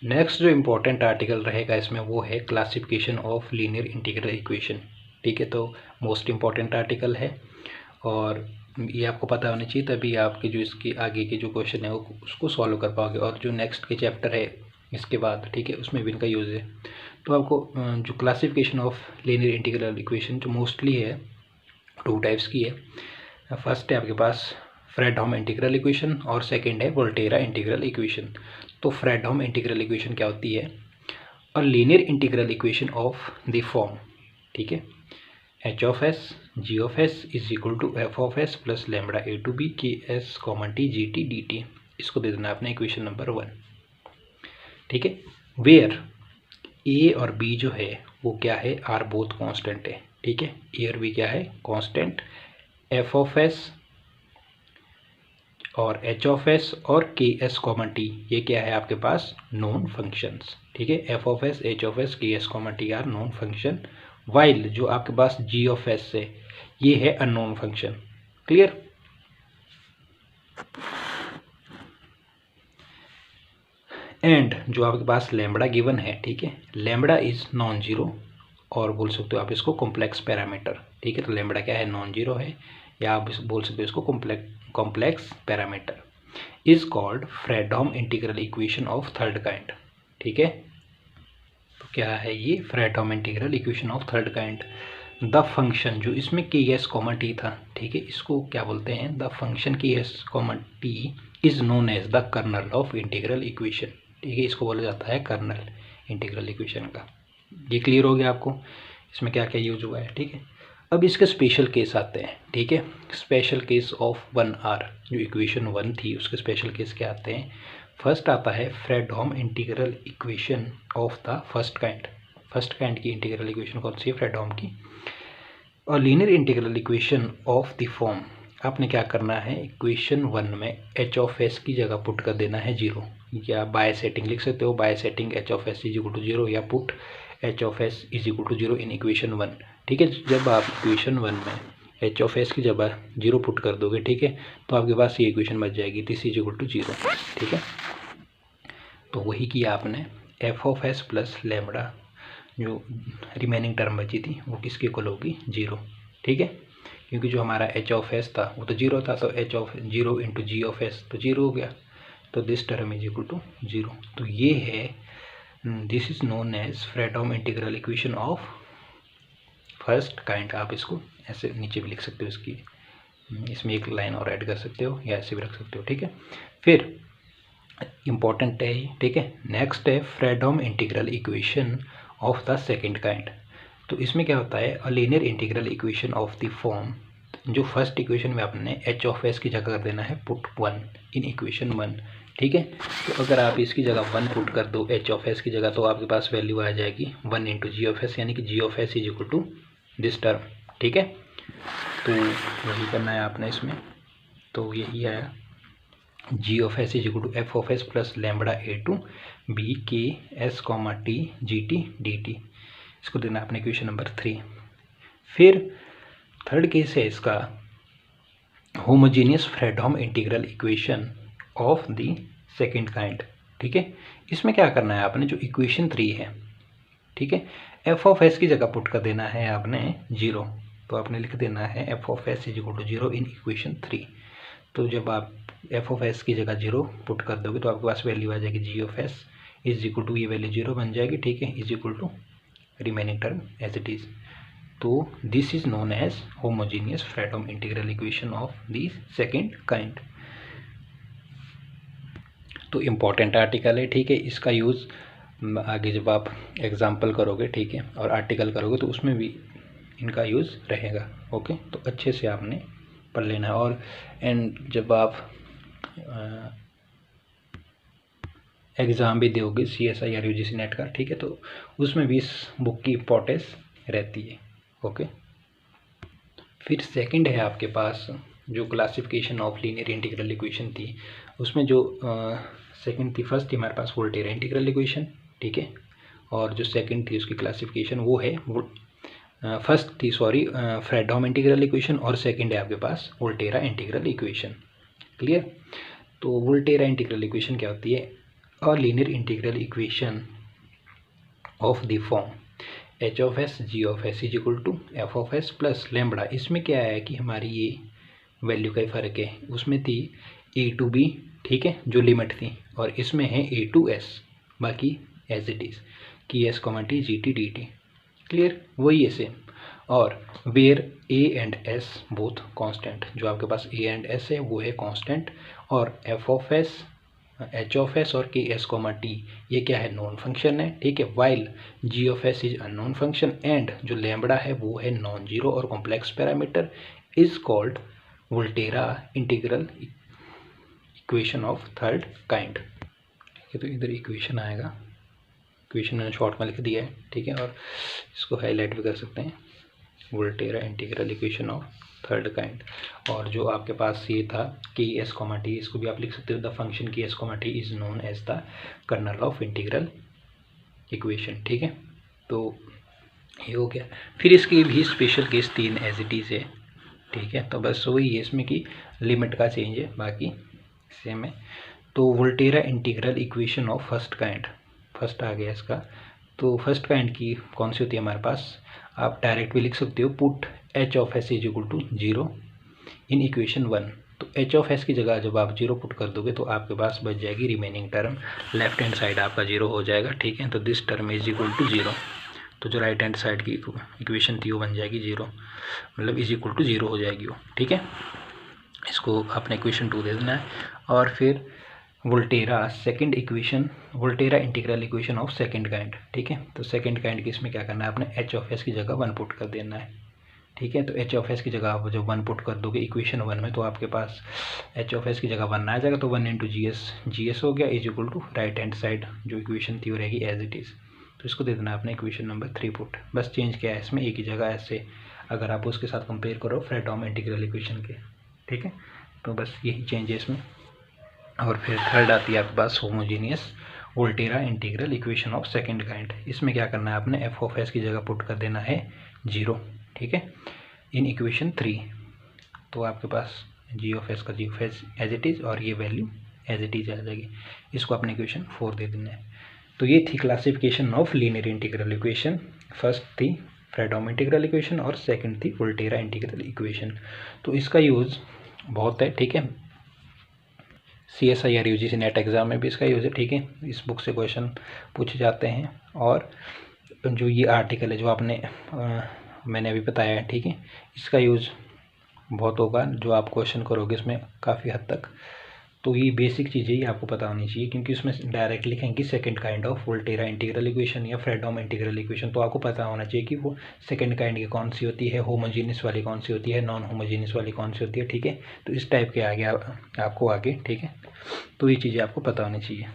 Next जो important article रहेगा इसमें वो है classification of linear integral equation. ठीक है, तो मोस्ट इम्पॉर्टेंट आर्टिकल है और ये आपको पता होना चाहिए, तभी आपके जो इसकी आगे के जो क्वेश्चन है वो उसको सॉल्व कर पाओगे। और जो नेक्स्ट के चैप्टर है इसके बाद, ठीक है, उसमें भी इनका यूज़ है। तो आपको जो classification of linear integral equation जो मोस्टली है 2 टाइप्स की है। फर्स्ट है आपके पास फ्रेडहोम इंटीग्रल इक्वेशन और सेकंड है वोल्टेरा इंटीग्रल इक्वेशन। तो फ्रेडहोम इंटीग्रल इक्वेशन क्या होती है? और linear integral equation of the form, ठीक है, H of S G of S is equal to F of S plus lambda A to B K S common T G T D T. इसको दे देना आपने equation number 1। ठीक है, where ए और B जो है वो क्या है? आर बोथ कांस्टेंट है। ठीक है, ए और बी क्या है? कांस्टेंट। एफ ऑफ एस और एच ऑफ एस और के एस कॉमन टी ये क्या है आपके पास? Known functions. ठीक है, F of S, H of S, K S common T are known function, while जो आपके पास जी ऑफ एस है ये है अननोन फंक्शन। क्लियर? एंड जो आपके पास लैम्बडा गिवन है, ठीक है, लैम्बडा इज नॉन जीरो और बोल सकते हो आप इसको कॉम्प्लेक्स पैरामीटर। ठीक है, तो लैम्बडा क्या है? नॉन जीरो है, या आप बोल सकते हो इसको complex parameter. Is called Fredholm integral equation of third kind. ठीक है, तो क्या है ये? Fredholm integral equation of third kind. The function जो इसमें के एस कॉमन टी था, ठीक है, इसको क्या बोलते हैं? The function K S common T is known as the kernel of integral equation. ठीक है, इसको बोला जाता है कर्नल इंटीग्रल इक्वेशन का। ये क्लियर हो गया आपको इसमें क्या क्या यूज हुआ है? ठीक है, अब इसके स्पेशल केस आते हैं। ठीक है, स्पेशल केस ऑफ 1R जो इक्वेशन 1 थी उसके स्पेशल केस क्या आते हैं? फर्स्ट आता है Fredholm integral equation of the first kind. First kind की इंटीग्रल इक्वेशन कौन सी है? फ्रेडहोम की। और linear integral equation of the form, आपने क्या करना है? इक्वेशन 1 में एच ऑफ एस की जगह पुट कर देना है 0, या बाय सेटिंग लिख सकते हो, by setting H of S is equal to 0, या put H of S is equal to 0 in equation 1। ठीक है, जब आप इक्वेशन 1 में एच ऑफ एस की जगह 0 पुट कर दोगे, ठीक है, तो आपके पास ये इक्वेशन बच जाएगी, दिस इज इक्वल टू 0। ठीक है, तो वही किया आपने। F of S plus lambda जो रिमेनिंग टर्म बची थी वो किसके इक्वल होगी? 0। ठीक है, क्योंकि जो हमारा एच ऑफ एस था वो तो 0 था, तो H of 0 into G of S तो 0 हो गया, तो this term is equal to 0। तो ये है, this is known as Fredholm integral equation of first kind. आप इसको ऐसे नीचे भी लिख सकते हो, इसकी इसमें एक लाइन और ऐड कर सकते हो या ऐसे भी रख सकते हो। ठीक है, फिर इम्पॉर्टेंट है, ठीक है, नेक्स्ट है Fredholm integral equation of the second kind. तो इसमें क्या होता है? A linear integral equation of the form, जो फर्स्ट इक्वेशन में आपने एच ऑफ एस की जगह कर देना है पुट 1 इन इक्वेशन 1। ठीक है, तो अगर आप इसकी जगह 1 पुट कर दो एच ऑफ एस की जगह, तो आपके पास वैल्यू आ जाएगी 1 इंटू जी ऑफ एस, यानी कि G of S is equal to this term. ठीक है, तो वही करना है आपने इसमें, तो यही आया G of S is equal to F of S plus lambda A to B K S comma T G T D T. इसको देना आपने इक्वेशन नंबर 3। फिर थर्ड केस है इसका homogeneous Fredholm integral equation of the second kind. ठीक है, इसमें क्या करना है आपने? जो इक्वेशन 3 है, ठीक है, एफ ऑफ एस की जगह पुट कर देना है आपने 0, तो आपने लिख देना है F of S is equal to 0 in equation 3। तो जब आप एफ ऑफ एस की जगह 0 पुट कर दोगे तो आपके पास वैल्यू आ जाएगी G of S is equal to, ये वैल्यू 0 बन जाएगी। ठीक है, is equal to remaining term as it is. तो this is known as homogeneous Fredholm integral equation of the second kind. तो इम्पॉर्टेंट आर्टिकल है। ठीक है, इसका यूज़ आगे जब आप एग्जाम्पल करोगे, ठीक है, और आर्टिकल करोगे तो उसमें भी इनका यूज़ रहेगा। ओके, तो अच्छे से आपने पढ़ लेना है। और एंड जब आप एग्ज़ाम भी दोगे CSI और UGC नेट का, ठीक है, तो उसमें भी इस बुक की इम्पोर्टेंस रहती है। ओके, फिर सेकंड है आपके पास जो classification of linear integral equation थी, उसमें जो सेकंड थी, फर्स्ट थी हमारे पास वोल्टेरा इंटीग्रल इक्वेशन। ठीक है, और जो सेकंड थी उसकी क्लासिफिकेशन वो है फर्स्ट थी फ्रेडहोम इंटीग्रल इक्वेशन, और सेकंड है आपके पास वोल्टेरा इंटीग्रल इक्वेशन। क्लियर? तो वोल्टेरा इंटीग्रल इक्वेशन क्या होती है? A linear integral equation of the form H of S G of S is equal to F of S plus lambda. इसमें क्या है कि हमारी ये वैल्यू का ही फ़र्क है, उसमें थी ए टू बी, ठीक है, जो लिमिट थी, और इसमें है ए टू एस, बाकी एज इट इज़ कि S comma T G T D T, clear, वही है सेम। और where A and S both constant, जो आपके पास ए एंड एस है वो है कांस्टेंट, और F of S, H of S और के एस कॉमा टी ये क्या है, नॉन फंक्शन है, ठीक है, while G of S is unknown function, and जो लैम्बडा है वो है नॉन जीरो और complex parameter, is called Volterra integral equation of third kind. ठीक है, तो इधर इक्वेशन आएगा, इक्वेशन मैंने शॉर्ट में लिख दिया है, ठीक है, और इसको हाईलाइट भी कर सकते हैं, Volterra integral equation of third kind. और जो आपके पास ये था कि एस कॉमा टी, इसको भी आप लिख सकते हो, the function K S comma T is known as the kernel of integral equation, ठीक है, तो ये हो गया। फिर इसकी भी special case 3 as it is है, ठीक है, तो बस वही है इसमें कि लिमिट का चेंज है, बाकी सेम है। तो Volterra integral equation of first kind, first आ गया इसका, तो फर्स्ट काइंड की कौन सी होती है हमारे पास, आप डायरेक्ट भी लिख सकते हो, put H of S is equal to 0 in equation 1। तो एच ऑफ एस की जगह जब आप 0 पुट कर दोगे तो आपके पास बच जाएगी remaining term, left hand side आपका 0 हो जाएगा, ठीक है, तो this term is equal to 0, तो जो राइट हैंड साइड की इक्वेशन थी वो बन जाएगी 0, मतलब इज इक्वल टू 0 हो जाएगी वो, ठीक है, इसको आपने इक्वेशन 2 दे देना है। और फिर Volterra second equation, Volterra integral equation of second kind, ठीक है, तो सेकंड काइंड की इसमें क्या करना है, आपने एच ऑफ एस की जगह 1 पुट कर देना है, ठीक है, तो एच ऑफ एस की जगह आप जब 1 पुट कर दोगे इक्वेशन 1 में, तो आपके पास एच ऑफ एस की जगह 1 आ जाएगा, तो 1 इंटू जी एस हो गया, is equal to right hand side जो इक्वेशन थी वो रहेगी एज इट इज़, तो इसको दे देना आपने इक्वेशन नंबर 3 पुट। बस चेंज क्या है इसमें, एक ही जगह ऐसे, अगर आप उसके साथ कंपेयर करो फ्रेडहोम इंटीग्रल इक्वेशन के, ठीक है, तो बस यही चेंज है इसमें। और फिर थर्ड आती है आपके पास homogeneous Volterra integral equation of second kind. इसमें क्या करना है, आपने एफ ऑफ एस की जगह पुट कर देना है 0, ठीक है, इन इक्वेशन 3, तो आपके पास जी ऑफ एस का G of S as it is और ये वैल्यू एज इट इज़ आ जाएगी, इसको आपने इक्वेशन 4 दे देना है। तो ये थी classification of linear integral equation, first थी फ्रेडहोम इंटीग्रल इक्वेशन और सेकंड थी वोल्टेरा इंटीग्रल इक्वेशन। तो इसका यूज़ बहुत है, ठीक है, CSIR UGC नेट एग्ज़ाम में भी इसका यूज़ है, ठीक है, इस बुक से क्वेश्चन पूछे जाते हैं। और जो ये आर्टिकल है जो आपने मैंने अभी बताया है, ठीक है, इसका यूज़ बहुत होगा, जो आप क्वेश्चन करोगे इसमें काफ़ी हद तक, तो ये बेसिक चीज़ें ही आपको पता होनी चाहिए, क्योंकि उसमें डायरेक्ट लिखेंगे second kind of Volterra integral equation या फ्रेडहोम इंटीग्रल इक्वेशन, तो आपको पता होना चाहिए कि वो सेकंड काइंड की कौन सी होती है, होमोजीनियस वाली कौन सी होती है, नॉन होमोजीनियस वाली कौन सी होती है, ठीक है, तो इस टाइप के आगे आपको आगे, ठीक है, तो ये चीज़ें आपको पता होनी चाहिए।